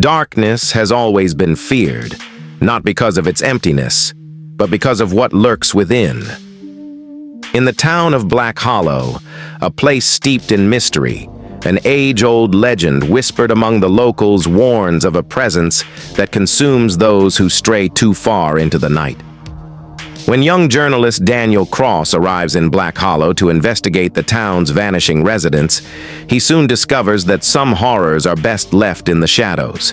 Darkness has always been feared, not because of its emptiness, but because of what lurks within. In the town of Black Hollow, a place steeped in mystery, an age-old legend whispered among the locals warns of a presence that consumes those who stray too far into the night. When young journalist Daniel Cross arrives in Black Hollow to investigate the town's vanishing residents, he soon discovers that some horrors are best left in the shadows.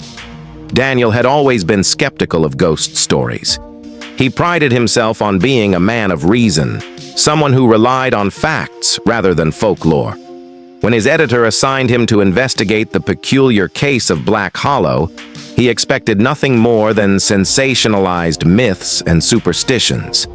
Daniel had always been skeptical of ghost stories. He prided himself on being a man of reason, someone who relied on facts rather than folklore. When his editor assigned him to investigate the peculiar case of Black Hollow, he expected nothing more than sensationalized myths and superstitions.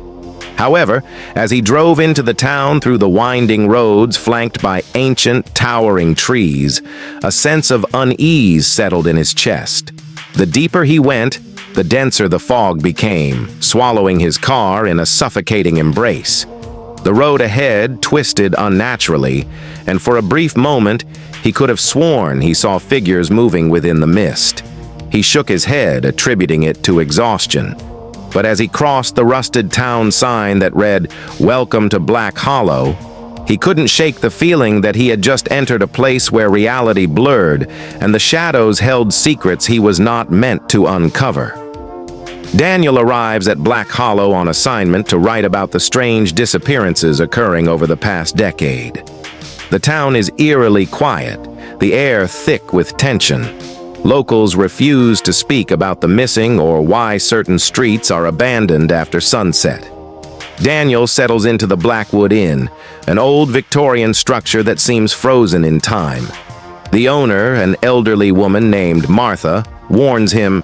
However, as he drove into the town through the winding roads flanked by ancient, towering trees, a sense of unease settled in his chest. The deeper he went, the denser the fog became, swallowing his car in a suffocating embrace. The road ahead twisted unnaturally, and for a brief moment, he could have sworn he saw figures moving within the mist. He shook his head, attributing it to exhaustion. But as he crossed the rusted town sign that read, "Welcome to Black Hollow," he couldn't shake the feeling that he had just entered a place where reality blurred and the shadows held secrets he was not meant to uncover. Daniel arrives at Black Hollow on assignment to write about the strange disappearances occurring over the past decade. The town is eerily quiet, the air thick with tension. Locals refuse to speak about the missing or why certain streets are abandoned after sunset. Daniel settles into the Blackwood Inn, an old Victorian structure that seems frozen in time. The owner, an elderly woman named Martha, warns him,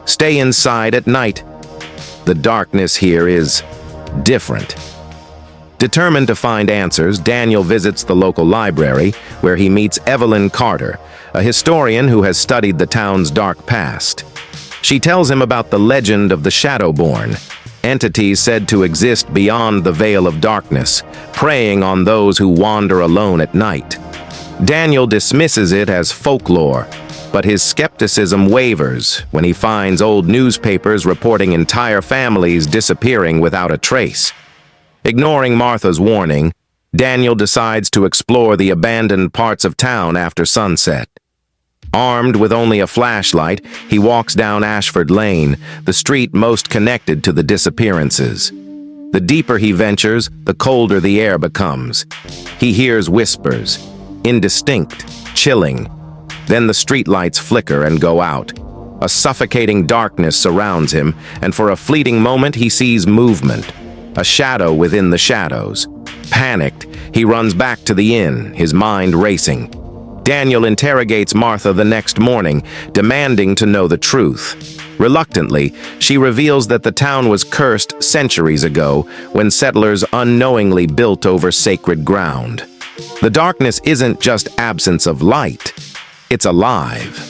"Stay inside at night. The darkness here is different." Determined to find answers, Daniel visits the local library, where he meets Evelyn Carter, a historian who has studied the town's dark past. She tells him about the legend of the Shadowborn, entities said to exist beyond the veil of darkness, preying on those who wander alone at night. Daniel dismisses it as folklore, but his skepticism wavers when he finds old newspapers reporting entire families disappearing without a trace. Ignoring Martha's warning, Daniel decides to explore the abandoned parts of town after sunset. Armed with only a flashlight, he walks down Ashford Lane, the street most connected to the disappearances. The deeper he ventures, the colder the air becomes. He hears whispers, indistinct, chilling. Then the streetlights flicker and go out. A suffocating darkness surrounds him, and for a fleeting moment he sees movement, a shadow within the shadows. Panicked, he runs back to the inn, his mind racing. Daniel interrogates Martha the next morning, demanding to know the truth. Reluctantly, she reveals that the town was cursed centuries ago when settlers unknowingly built over sacred ground. The darkness isn't just absence of light, it's alive.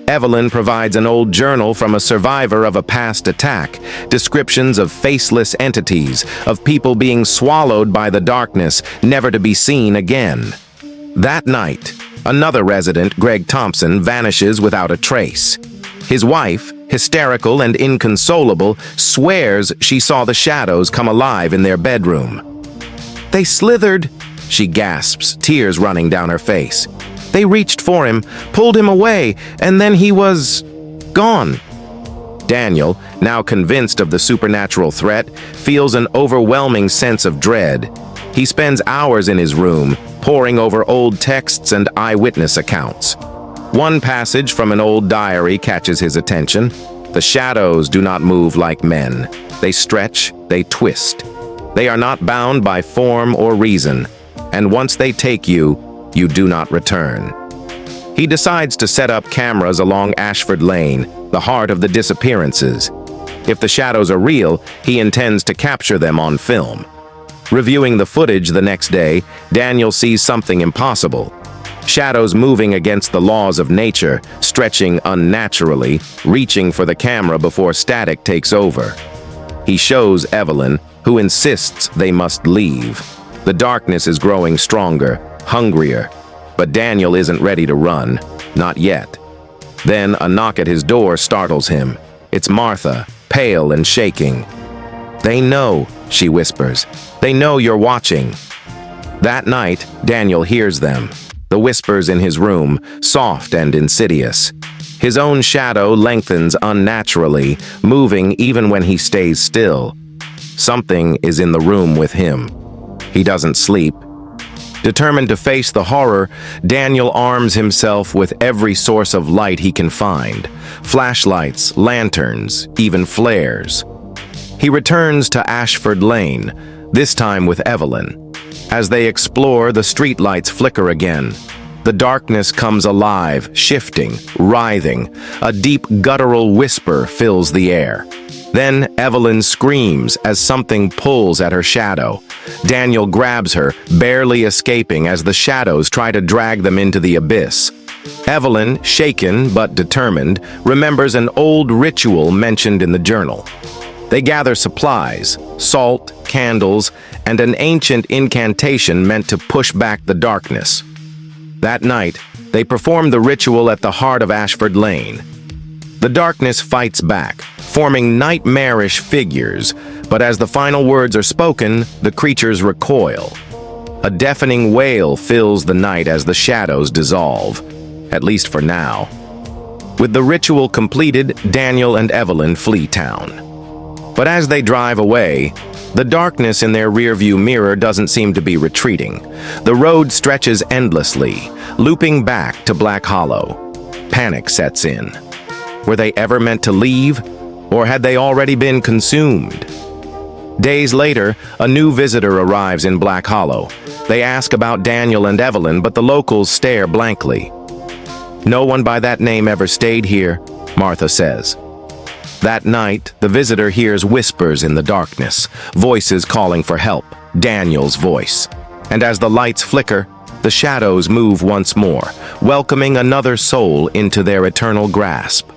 Evelyn provides an old journal from a survivor of a past attack, descriptions of faceless entities, of people being swallowed by the darkness, never to be seen again. That night, another resident, Greg Thompson, vanishes without a trace. His wife, hysterical and inconsolable, swears she saw the shadows come alive in their bedroom. "They slithered," she gasps, tears running down her face. "They reached for him, pulled him away, and then he was gone." Daniel, now convinced of the supernatural threat, feels an overwhelming sense of dread. He spends hours in his room, poring over old texts and eyewitness accounts. One passage from an old diary catches his attention. The shadows do not move like men. They stretch, they twist. They are not bound by form or reason, and once they take you, you do not return. He decides to set up cameras along Ashford Lane, the heart of the disappearances. If the shadows are real, he intends to capture them on film. Reviewing the footage the next day, Daniel sees something impossible. Shadows moving against the laws of nature, stretching unnaturally, reaching for the camera before static takes over. He shows Evelyn, who insists they must leave. The darkness is growing stronger, hungrier, but Daniel isn't ready to run, not yet. Then a knock at his door startles him. It's Martha, pale and shaking. "They know," she whispers. "They know you're watching." That night, Daniel hears them. The whispers in his room, soft and insidious. His own shadow lengthens unnaturally, moving even when he stays still. Something is in the room with him. He doesn't sleep. Determined to face the horror, Daniel arms himself with every source of light he can find. Flashlights, lanterns, even flares. He returns to Ashford Lane, this time with Evelyn. As they explore, the streetlights flicker again. The darkness comes alive, shifting, writhing. A deep guttural whisper fills the air. Then Evelyn screams as something pulls at her shadow. Daniel grabs her, barely escaping as the shadows try to drag them into the abyss. Evelyn, shaken but determined, remembers an old ritual mentioned in the journal. They gather supplies, salt, candles, and an ancient incantation meant to push back the darkness. That night, they perform the ritual at the heart of Ashford Lane. The darkness fights back, forming nightmarish figures, but as the final words are spoken, the creatures recoil. A deafening wail fills the night as the shadows dissolve, at least for now. With the ritual completed, Daniel and Evelyn flee town. But as they drive away, the darkness in their rearview mirror doesn't seem to be retreating. The road stretches endlessly, looping back to Black Hollow. Panic sets in. Were they ever meant to leave, or had they already been consumed? Days later, a new visitor arrives in Black Hollow. They ask about Daniel and Evelyn, but the locals stare blankly. "No one by that name ever stayed here," Martha says. That night, the visitor hears whispers in the darkness, voices calling for help, Daniel's voice. And as the lights flicker, the shadows move once more, welcoming another soul into their eternal grasp.